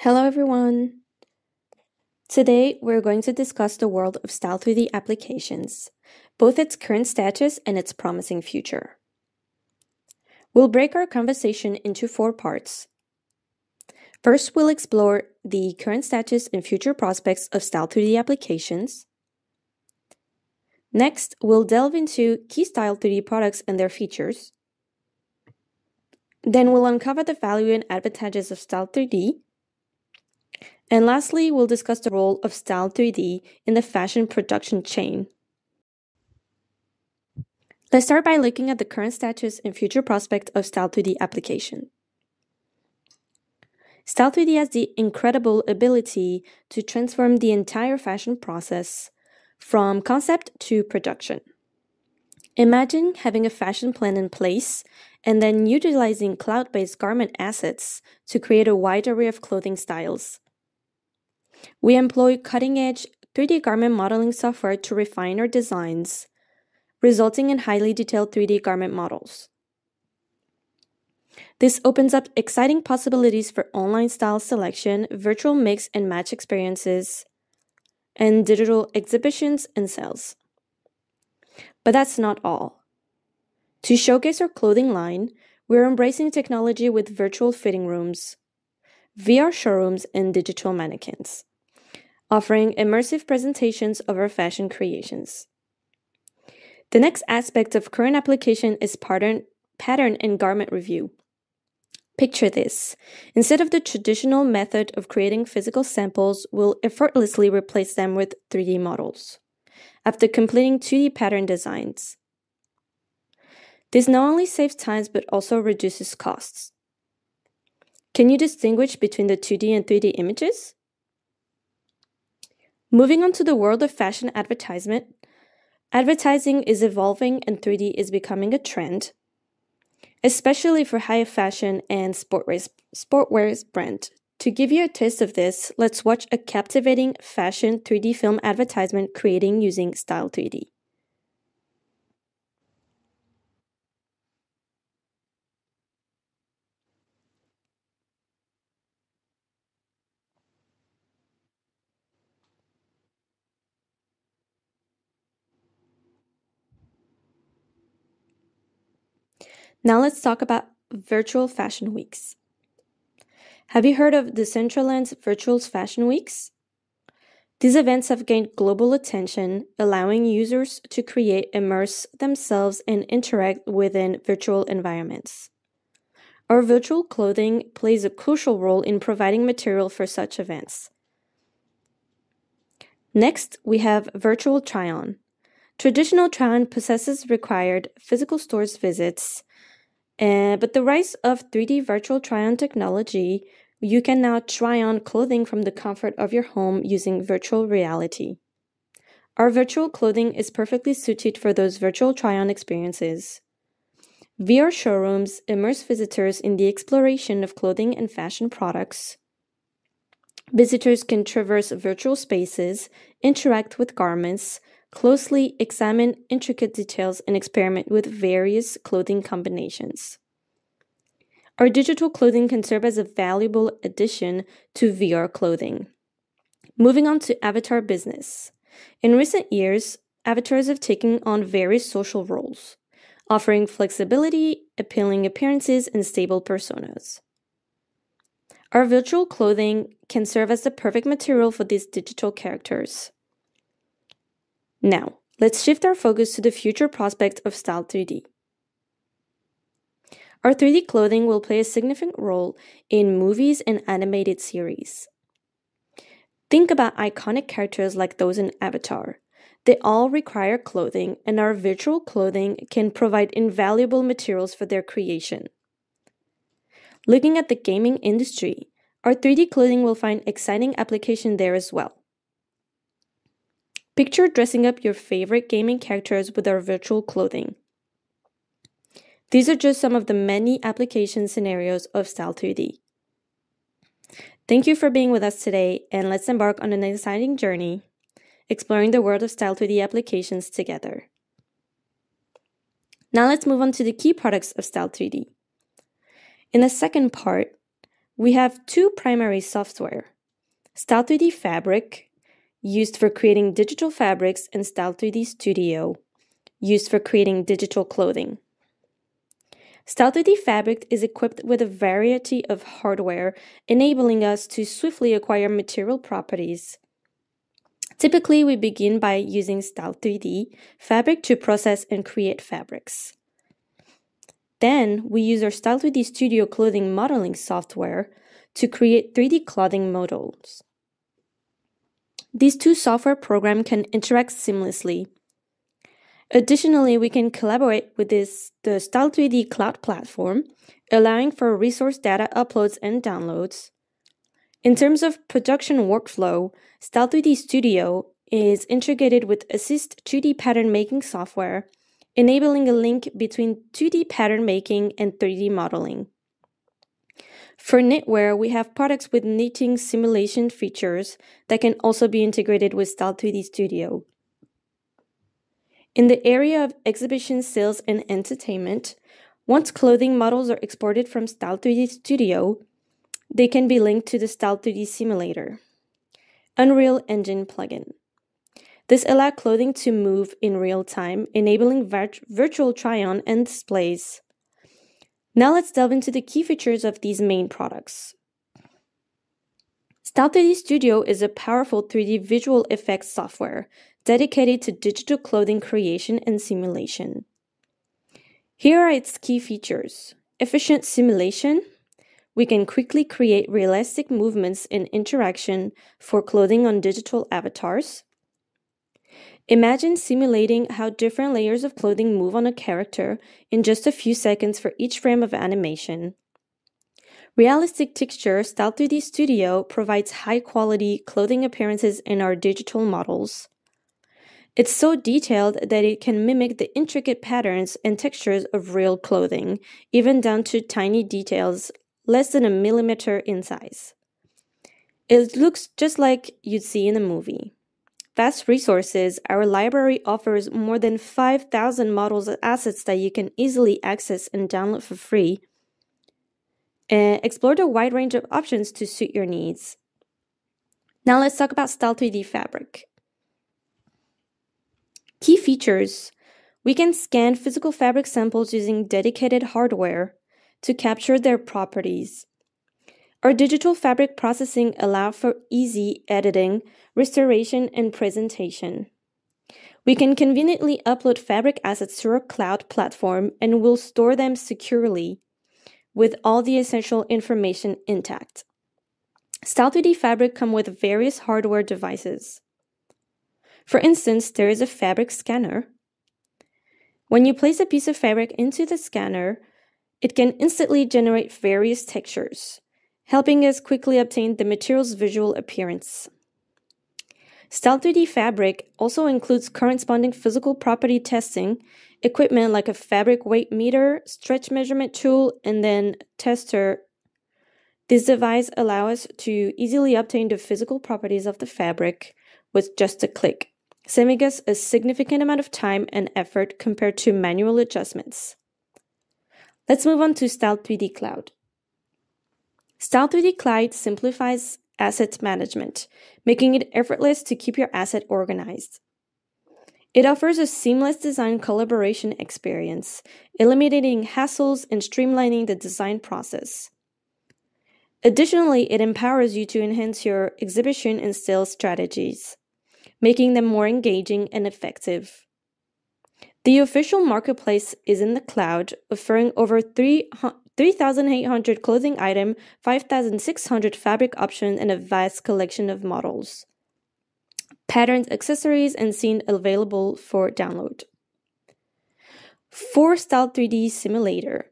Hello everyone! Today we're going to discuss the world of Style3D applications, both its current status and its promising future. We'll break our conversation into 4 parts. First, we'll explore the current status and future prospects of Style3D applications. Next, we'll delve into key Style3D products and their features. Then we'll uncover the value and advantages of Style3D. And lastly, we'll discuss the role of Style3D in the fashion production chain. Let's start by looking at the current status and future prospect of Style3D application. Style3D has the incredible ability to transform the entire fashion process from concept to production. Imagine having a fashion plan in place and then utilizing cloud-based garment assets to create a wide array of clothing styles. We employ cutting-edge 3D garment modeling software to refine our designs, resulting in highly detailed 3D garment models. This opens up exciting possibilities for online style selection, virtual mix and match experiences, and digital exhibitions and sales. But that's not all. To showcase our clothing line, we're embracing technology with virtual fitting rooms, VR showrooms, and digital mannequins, offering immersive presentations of our fashion creations. The next aspect of current application is pattern and garment review. Picture this. Instead of the traditional method of creating physical samples, we'll effortlessly replace them with 3D models after completing 2D pattern designs. This not only saves time but also reduces costs. Can you distinguish between the 2D and 3D images? Moving on to the world of fashion advertisement, advertising is evolving and 3D is becoming a trend, especially for high fashion and sportwear brand. To give you a taste of this, let's watch a captivating fashion 3D film advertisement creating using Style3D. Now let's talk about virtual fashion weeks. Have you heard of Decentraland's virtual fashion weeks? These events have gained global attention, allowing users to immerse themselves, and interact within virtual environments. Our virtual clothing plays a crucial role in providing material for such events. Next, we have virtual try-on. Traditional try-on processes required physical stores visits, but the rise of 3D virtual try-on technology, you can now try on clothing from the comfort of your home using virtual reality. Our virtual clothing is perfectly suited for those virtual try-on experiences. VR showrooms immerse visitors in the exploration of clothing and fashion products. Visitors can traverse virtual spaces, interact with garments, closely examine intricate details, and experiment with various clothing combinations. Our digital clothing can serve as a valuable addition to VR clothing. Moving on to avatar business. In recent years, avatars have taken on various social roles, offering flexibility, appealing appearances, and stable personas. Our virtual clothing can serve as the perfect material for these digital characters. Now, let's shift our focus to the future prospect of Style3D. Our 3D clothing will play a significant role in movies and animated series. Think about iconic characters like those in Avatar. They all require clothing, and our virtual clothing can provide invaluable materials for their creation. Looking at the gaming industry, our 3D clothing will find exciting application there as well. Picture dressing up your favorite gaming characters with our virtual clothing. These are just some of the many application scenarios of Style3D. Thank you for being with us today, and let's embark on an exciting journey, exploring the world of Style3D applications together. Now let's move on to the key products of Style3D. In the second part, We have two primary software: Style3D Fabric, used for creating digital fabrics, and Style3D Studio, used for creating digital clothing. Style3D Fabric is equipped with a variety of hardware, enabling us to swiftly acquire material properties. Typically, we begin by using Style3D Fabric to process and create fabrics. Then, we use our Style3D Studio clothing modeling software to create 3D clothing models. These two software programs can interact seamlessly. Additionally, we can collaborate with the Style3D Cloud platform, allowing for resource data uploads and downloads. In terms of production workflow, Style3D Studio is integrated with Assist 2D pattern making software, enabling a link between 2D pattern making and 3D modeling. For knitwear, we have products with knitting simulation features that can also be integrated with Style3D Studio. In the area of exhibition sales and entertainment, once clothing models are exported from Style3D Studio, they can be linked to the Style3D simulator, Unreal Engine plugin. This allows clothing to move in real time, enabling virtual try-on and displays. Now let's delve into the key features of these main products. Style3D Studio is a powerful 3D visual effects software dedicated to digital clothing creation and simulation. Here are its key features: efficient simulation. We can quickly create realistic movements and interaction for clothing on digital avatars. Imagine simulating how different layers of clothing move on a character in just a few seconds for each frame of animation. Realistic texture. Style3D Studio provides high-quality clothing appearances in our digital models. It's so detailed that it can mimic the intricate patterns and textures of real clothing, even down to tiny details less than a millimeter in size. It looks just like you'd see in a movie. Vast resources. Our library offers more than 5,000 models and assets that you can easily access and download for free. Explore the wide range of options to suit your needs. Now let's talk about Style3D Fabric. Key features. We can scan physical fabric samples using dedicated hardware to capture their properties. Our digital fabric processing allows for easy editing, restoration, and presentation. We can conveniently upload fabric assets to our cloud platform and will store them securely with all the essential information intact. Style3D Fabric comes with various hardware devices. For instance, there is a fabric scanner. When you place a piece of fabric into the scanner, it can instantly generate various textures, helping us quickly obtain the material's visual appearance. Style3D Fabric also includes corresponding physical property testing, equipment like a fabric weight meter, stretch measurement tool, and then tester. This device allows us to easily obtain the physical properties of the fabric with just a click, saving us a significant amount of time and effort compared to manual adjustments. Let's move on to Style3D Cloud. Style3D Cloud simplifies asset management, making it effortless to keep your asset organized. It offers a seamless design collaboration experience, eliminating hassles and streamlining the design process. Additionally, it empowers you to enhance your exhibition and sales strategies, making them more engaging and effective. The official marketplace is in the cloud, offering over 3,800 clothing items, 5,600 fabric options, and a vast collection of models, patterns, accessories, and scenes available for download. For Style3D Simulator,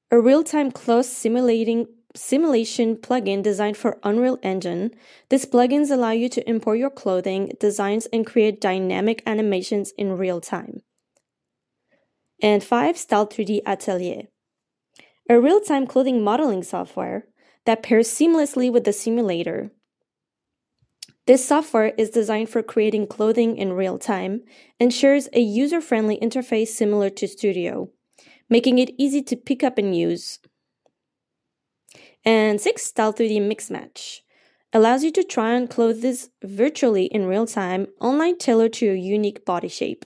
a real-time close simulation plugin designed for Unreal Engine. These plugins allow you to import your clothing, designs, and create dynamic animations in real time. And 5, Style3D Atelier, a real-time clothing modeling software that pairs seamlessly with the simulator. This software is designed for creating clothing in real time and shares a user-friendly interface similar to Studio, making it easy to pick up and use. And 6, Style3D Mix Match allows you to try on clothes virtually in real time, online tailored to your unique body shape.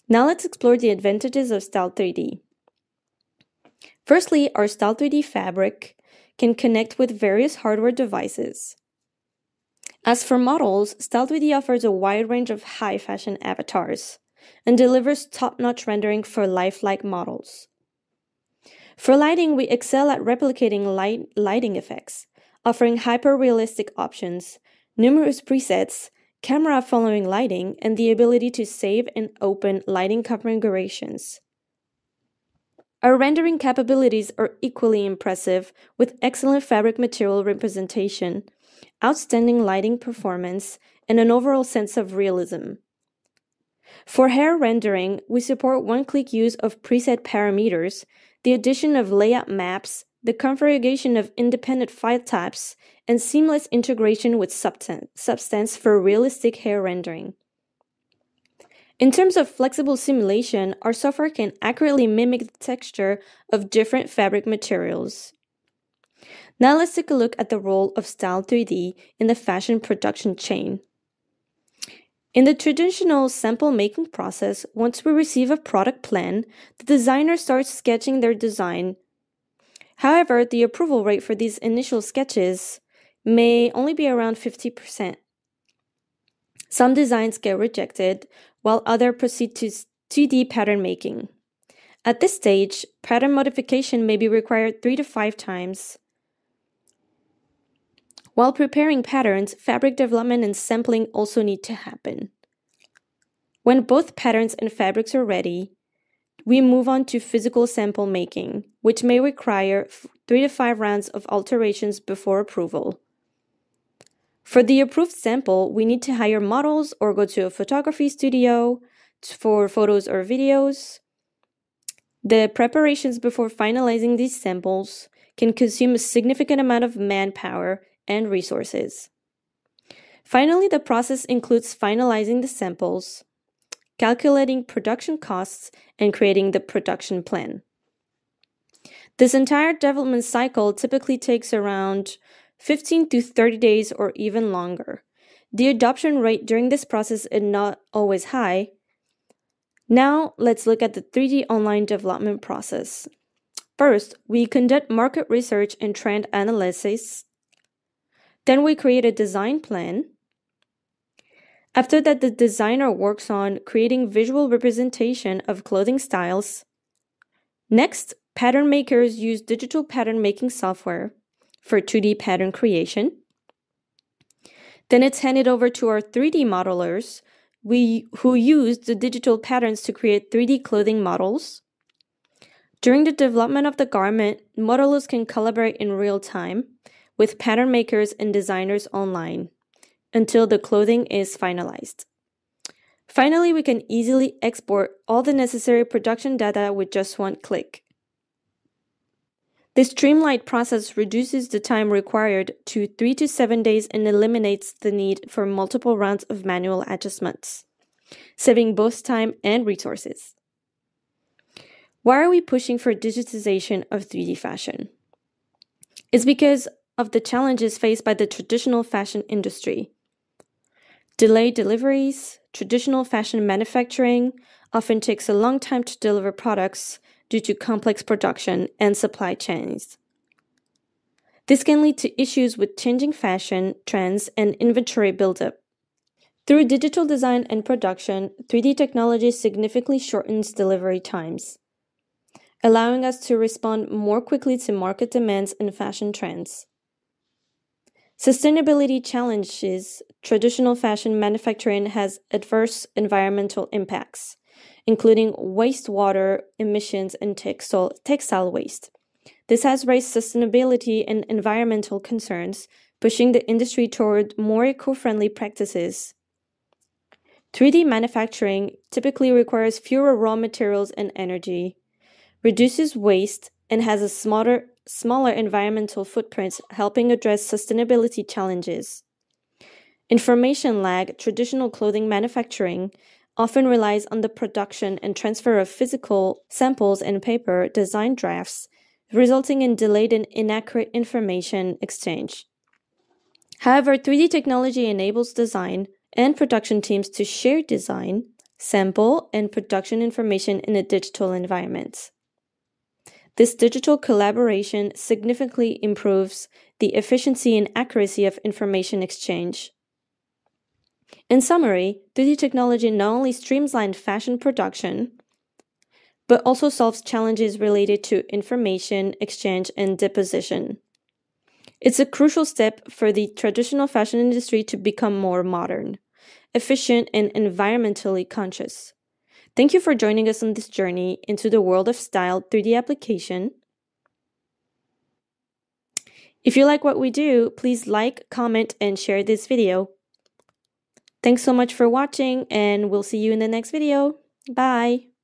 Now let's explore the advantages of Style3D. Firstly, our Style3D fabric can connect with various hardware devices. As for models, Style3D offers a wide range of high fashion avatars and delivers top-notch rendering for lifelike models. For lighting, we excel at replicating lighting effects, offering hyper-realistic options, numerous presets, camera following lighting, and the ability to save and open lighting configurations. Our rendering capabilities are equally impressive, with excellent fabric material representation, outstanding lighting performance, and an overall sense of realism. For hair rendering, we support one-click use of preset parameters, the addition of layout maps, the configuration of independent file types, and seamless integration with Substance for realistic hair rendering. In terms of flexible simulation, our software can accurately mimic the texture of different fabric materials. Now let's take a look at the role of Style3D in the fashion production chain. In the traditional sample making process, once we receive a product plan, the designer starts sketching their design. However, the approval rate for these initial sketches may only be around 50%. Some designs get rejected, while others proceed to 2D pattern making. At this stage, pattern modification may be required 3 to 5 times. While preparing patterns, fabric development and sampling also need to happen. When both patterns and fabrics are ready, we move on to physical sample making, which may require 3 to 5 rounds of alterations before approval. For the approved sample, we need to hire models or go to a photography studio for photos or videos. The preparations before finalizing these samples can consume a significant amount of manpower and resources. Finally, the process includes finalizing the samples, calculating production costs, and creating the production plan. This entire development cycle typically takes around 15 to 30 days or even longer. The adoption rate during this process is not always high. Now, let's look at the 3D online development process. First, we conduct market research and trend analysis. Then we create a design plan. After that, the designer works on creating visual representation of clothing styles. Next, pattern makers use digital pattern making software for 2D pattern creation. Then it's handed over to our 3D modelers who use the digital patterns to create 3D clothing models. During the development of the garment, modelers can collaborate in real time with pattern makers and designers online until the clothing is finalized. Finally, we can easily export all the necessary production data with just one click. This streamlined process reduces the time required to 3 to 7 days and eliminates the need for multiple rounds of manual adjustments, saving both time and resources. Why are we pushing for digitization of 3D fashion? It's because of the challenges faced by the traditional fashion industry. Delayed deliveries, traditional fashion manufacturing often takes a long time to deliver products due to complex production and supply chains. This can lead to issues with changing fashion trends and inventory buildup. Through digital design and production, 3D technology significantly shortens delivery times, allowing us to respond more quickly to market demands and fashion trends. Sustainability challenges. Traditional fashion manufacturing has adverse environmental impacts, including wastewater emissions and textile waste. This has raised sustainability and environmental concerns, pushing the industry toward more eco-friendly practices. 3D manufacturing typically requires fewer raw materials and energy, reduces waste, and has a smaller environmental footprint, helping address sustainability challenges. Information lag. Traditional clothing manufacturing often relies on the production and transfer of physical samples and paper design drafts, resulting in delayed and inaccurate information exchange. However, 3D technology enables design and production teams to share design, sample, and production information in a digital environment. This digital collaboration significantly improves the efficiency and accuracy of information exchange. In summary, 3D technology not only streamlines fashion production, but also solves challenges related to information exchange and deposition. It's a crucial step for the traditional fashion industry to become more modern, efficient, and environmentally conscious. Thank you for joining us on this journey into the world of Style3D application. If you like what we do, please like, comment, and share this video. Thanks so much for watching, and we'll see you in the next video. Bye!